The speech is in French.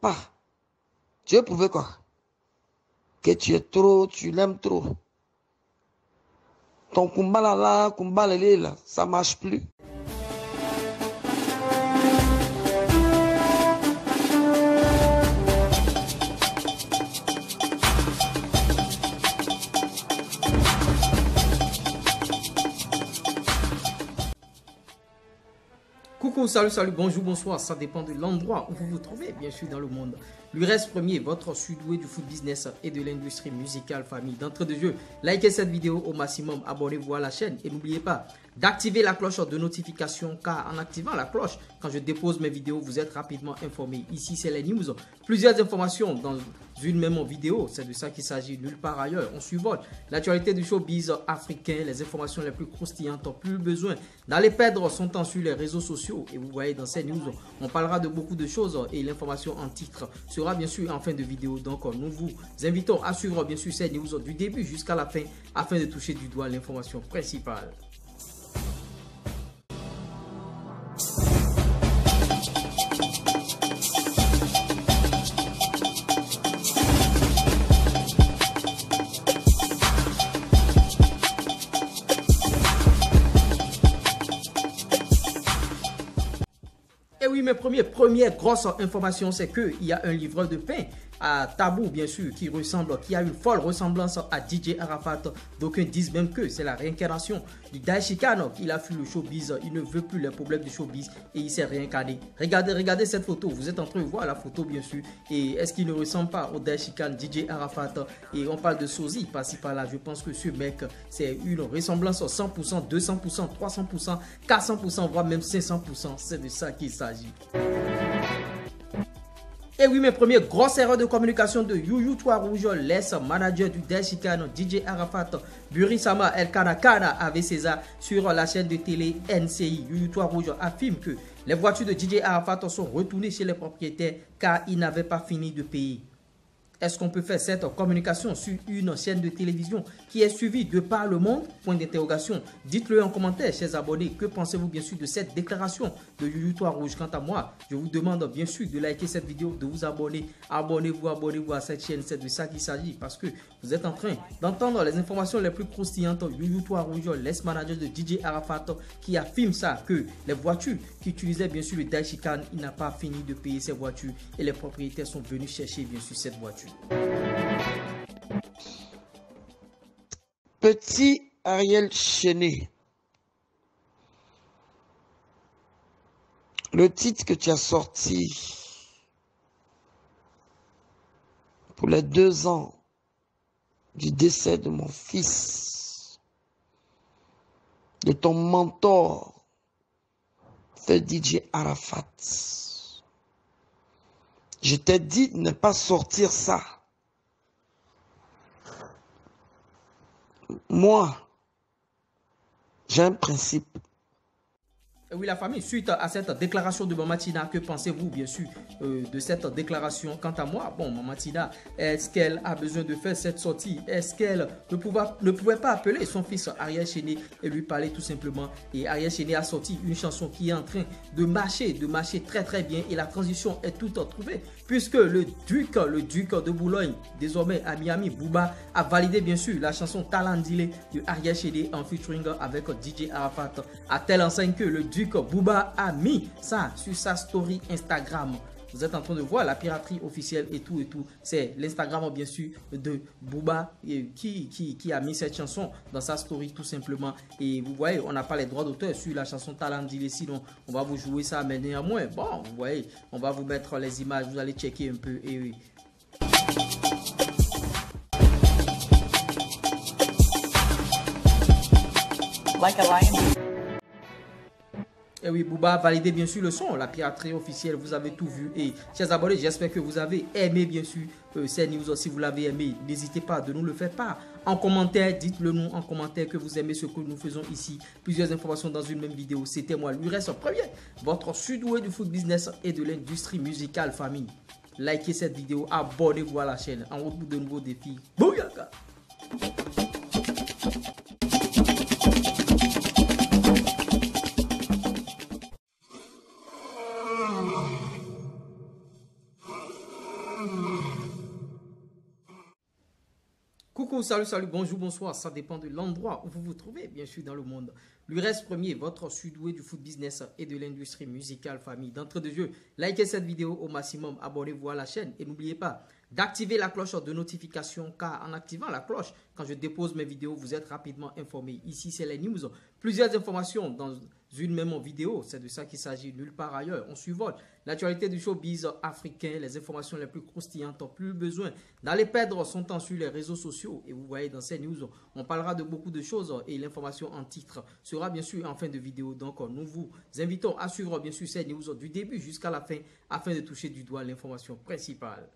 pas. Tu veux prouver quoi? Que tu es trop, tu l'aimes trop. Ton Kumbala là, Kumbala là, ça marche plus. Coucou, salut, bonjour, bonsoir, ça dépend de l'endroit où vous vous trouvez, bien sûr, dans le monde. L'URES Premier, votre sudoué du foot business et de l'industrie musicale famille. D'entrée de jeu, likez cette vidéo au maximum, abonnez-vous à la chaîne et n'oubliez pas d'activer la cloche de notification car en activant la cloche, quand je dépose mes vidéos, vous êtes rapidement informés. Ici, c'est les news. Plusieurs informations dans une même vidéo, c'est de ça qu'il s'agit nulle part ailleurs. On survole l'actualité du showbiz africain, les informations les plus croustillantes, plus besoin d'aller perdre son temps sur les réseaux sociaux. Et vous voyez dans ces news, on parlera de beaucoup de choses et l'information en titre sera bien sûr en fin de vidéo. Donc nous vous invitons à suivre bien sûr ces news du début jusqu'à la fin afin de toucher du doigt l'information principale. Et oui, mes premières grosses informations, c'est qu'il y a un livreur de pain à Tabou, bien sûr, qui a une folle ressemblance à DJ Arafat. D'aucuns disent même que c'est la réincarnation du Daishikan. Il a fui le showbiz, il ne veut plus les problèmes du showbiz et il s'est réincarné. Regardez cette photo, vous êtes en train de voir la photo, bien sûr. Et est-ce qu'il ne ressemble pas au Daishikan DJ Arafat? Et on parle de sosie par-ci par-là. Je pense que ce mec, c'est une ressemblance 100%, 200%, 300%, 400%, voire même 500%. C'est de ça qu'il s'agit. Et oui, mes premières grosses erreurs de communication de Youyou Trois Rouge, l'ex-manager du Daishikan, DJ Arafat, Buri Sama El Kanakana avec César sur la chaîne de télé NCI. Youyou Trois Rouge affirme que les voitures de DJ Arafat sont retournées chez les propriétaires car ils n'avaient pas fini de payer. Est-ce qu'on peut faire cette communication sur une chaîne de télévision qui est suivie de par le monde? Point d'interrogation. Dites-le en commentaire, chers abonnés. Que pensez-vous bien sûr de cette déclaration de Youyou Trois Rouge? Quant à moi, je vous demande bien sûr de liker cette vidéo, de vous abonner. Abonnez-vous à cette chaîne. C'est de ça qu'il s'agit parce que vous êtes en train d'entendre les informations les plus croustillantes. Youyou Trois Rouge, l'ex-manager de DJ Arafat, qui affirme ça, que les voitures qui utilisaient bien sûr le Daishikan, il n'a pas fini de payer ces voitures et les propriétaires sont venus chercher bien sûr cette voiture. Petit Ariel Chéné, le titre que tu as sorti pour les 2 ans du décès de mon fils, de ton mentor, c'est DJ Arafat. Je t'ai dit de ne pas sortir ça. Moi, j'ai un principe. Oui, la famille, suite à cette déclaration de Mama Tina, que pensez-vous bien sûr de cette déclaration? Quant à moi, bon, Mama Tina, est-ce qu'elle a besoin de faire cette sortie? Est-ce qu'elle ne pouvait pas appeler son fils Ariel Chéné et lui parler tout simplement? Et Ariel Chéné a sorti une chanson qui est en train de marcher très très bien et la transition est toute trouvée puisque le duc de Boulogne, désormais à Miami, Booba, a validé bien sûr la chanson Talandile de Ariel Chéné en featuring avec DJ Arafat, à telle enseigne que le duc Booba a mis ça sur sa story Instagram. Vous êtes en train de voir la piraterie officielle et tout. C'est l'Instagram bien sûr de Booba qui a mis cette chanson dans sa story tout simplement. Et vous voyez, on n'a pas les droits d'auteur sur la chanson Talandile, sinon on va vous jouer ça, mais néanmoins, bon, vous voyez, on va vous mettre les images, vous allez checker un peu. Et oui. Like a lion. Et oui, Booba a validé bien sûr le son, la piraterie officielle, vous avez tout vu. Et chers abonnés, j'espère que vous avez aimé bien sûr ces news. Si vous l'avez aimé, n'hésitez pas de nous le faire part en commentaire. Dites-le nous en commentaire que vous aimez ce que nous faisons ici. Plusieurs informations dans une même vidéo. C'était moi, l'URES Premier, votre sudoué du foot business et de l'industrie musicale famille. Likez cette vidéo, abonnez-vous à la chaîne. En route pour de nouveaux défis. Bouyaka! coucou, salut, bonjour, bonsoir. Ça dépend de l'endroit où vous vous trouvez, bien sûr, dans le monde. L'URES Premier, votre sudoué du foot business et de l'industrie musicale famille. D'entrée de jeu, likez cette vidéo au maximum, abonnez-vous à la chaîne et n'oubliez pas d'activer la cloche de notification car en activant la cloche, quand je dépose mes vidéos, vous êtes rapidement informés. Ici, c'est les news. Plusieurs informations dans une même vidéo. C'est de ça qu'il s'agit nulle part ailleurs. On survole l'actualité du showbiz africain, les informations les plus croustillantes. Plus besoin d'aller perdre son temps sur les réseaux sociaux. Et vous voyez dans ces news, on parlera de beaucoup de choses et l'information en titre sera bien sûr en fin de vidéo. Donc, nous vous invitons à suivre bien sûr ces news du début jusqu'à la fin afin de toucher du doigt l'information principale.